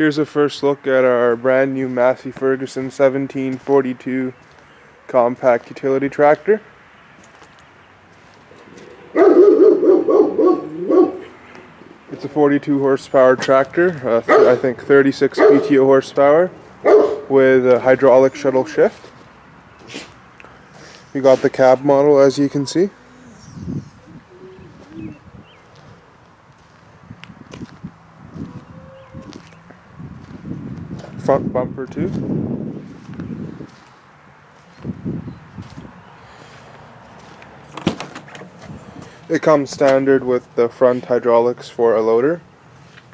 Here's a first look at our brand new Massey Ferguson 1742 compact utility tractor. It's a 42 horsepower tractor, I think 36 PTO horsepower with a hydraulic shuttle shift. We got the cab model, as you can see. Front bumper too. It comes standard with the front hydraulics for a loader,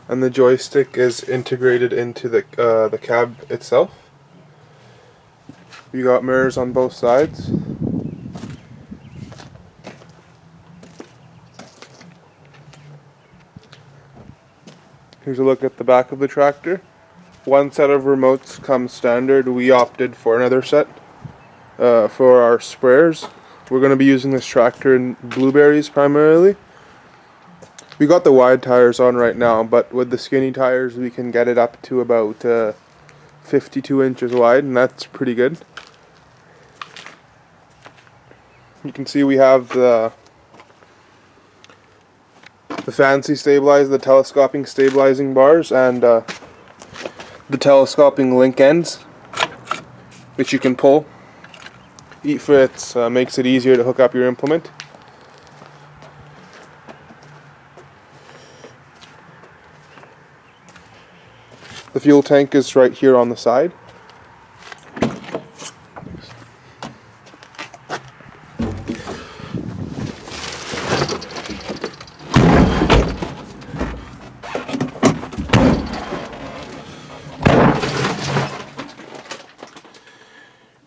and the joystick is integrated into the cab itself. You got mirrors on both sides. Here's a look at the back of the tractor. One set of remotes comes standard. We opted for another set for our sprayers. We're going to be using this tractor in blueberries primarily. We got the wide tires on right now, but with the skinny tires we can get it up to about 52 inches wide, and that's pretty good. You can see we have the fancy stabilizer, the telescoping stabilizing bars, and the telescoping link ends, which you can pull. It makes it easier to hook up your implement. The fuel tank is right here on the side.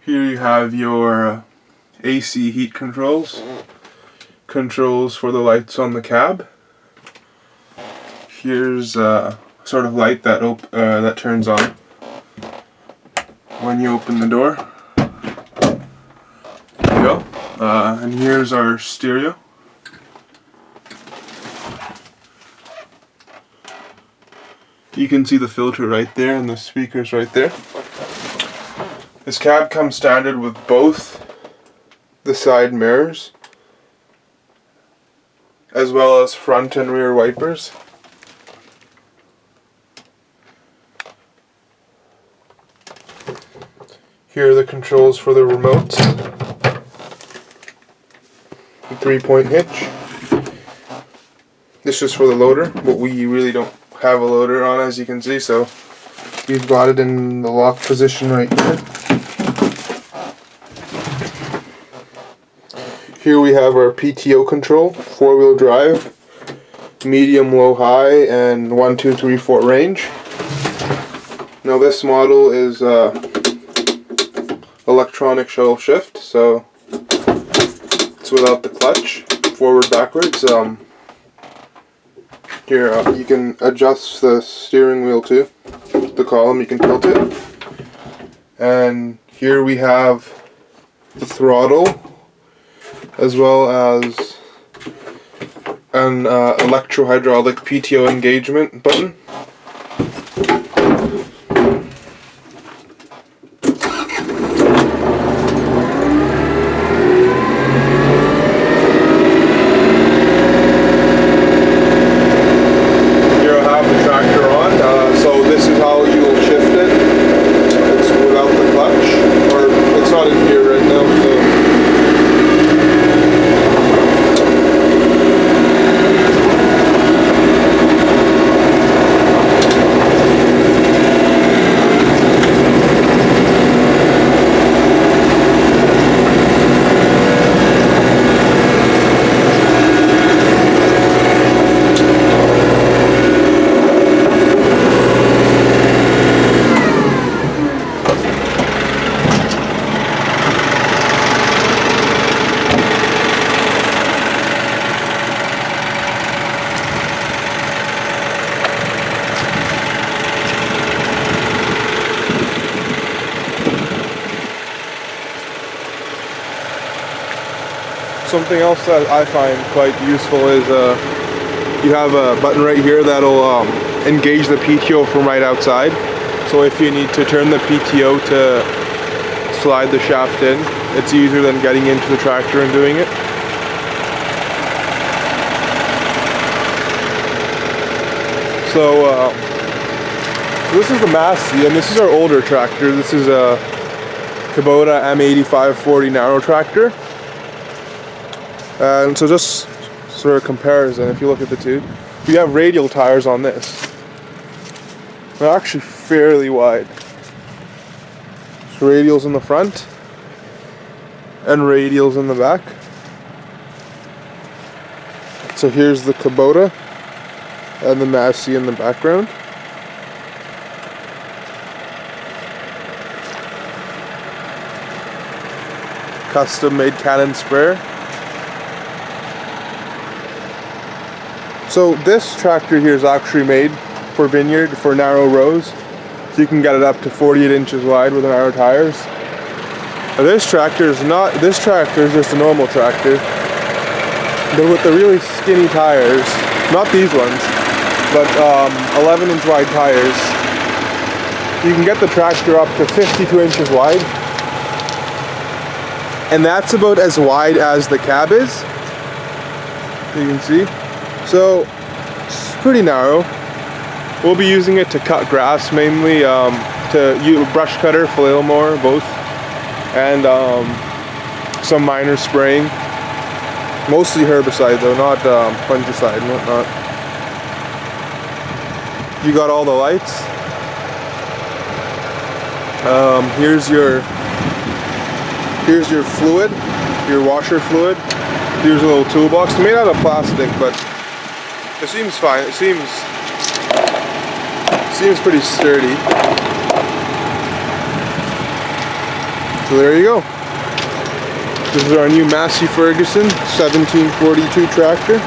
Here you have your AC heat controls for the lights on the cab. Here's a sort of light that turns on when you open the door. There you go. And here's our stereo. You can see the filter right there and the speakers right there. This cab comes standard with both the side mirrors, as well as front and rear wipers. Here are the controls for the remotes. The 3-point hitch. This is for the loader, but we really don't have a loader on, as you can see, so we've got it in the lock position right here. Here we have our PTO control, 4-wheel drive, medium, low, high, and 1, 2, 3, 4 range. Now this model is electronic shuttle shift, so it's without the clutch, forward, backwards. Here you can adjust the steering wheel too, the column, you can tilt it. And here we have the throttle, as well as an electro-hydraulic PTO engagement button. Here I have the tractor on, so this is how you will shift it. It's without the clutch, or it's not in here right now, so something else that I find quite useful is you have a button right here that'll engage the PTO from right outside. So if you need to turn the PTO to slide the shaft in, it's easier than getting into the tractor and doing it. So this is the Massey, and this is our older tractor. This is a Kubota M8540 narrow tractor. And so just sort of comparison, if you look at the two, we have radial tires on this. They're actually fairly wide. So radials in the front and radials in the back. So here's the Kubota and the Massey in the background. Custom made Cannon sprayer. So this tractor here is actually made for vineyard, for narrow rows. So you can get it up to 48 inches wide with narrow tires. Now this tractor is just a normal tractor. But with the really skinny tires, not these ones, but 11-inch wide tires, you can get the tractor up to 52 inches wide. And that's about as wide as the cab is, you can see. So it's pretty narrow. We'll be using it to cut grass mainly, to use brush cutter, flail mower, both, and some minor spraying. Mostly herbicide though, not fungicide and whatnot. You got all the lights. Here's your fluid, your washer fluid. Here's a little toolbox. It's made out of plastic, but it seems fine. It seems pretty sturdy. So there you go. This is our new Massey Ferguson 1742 tractor.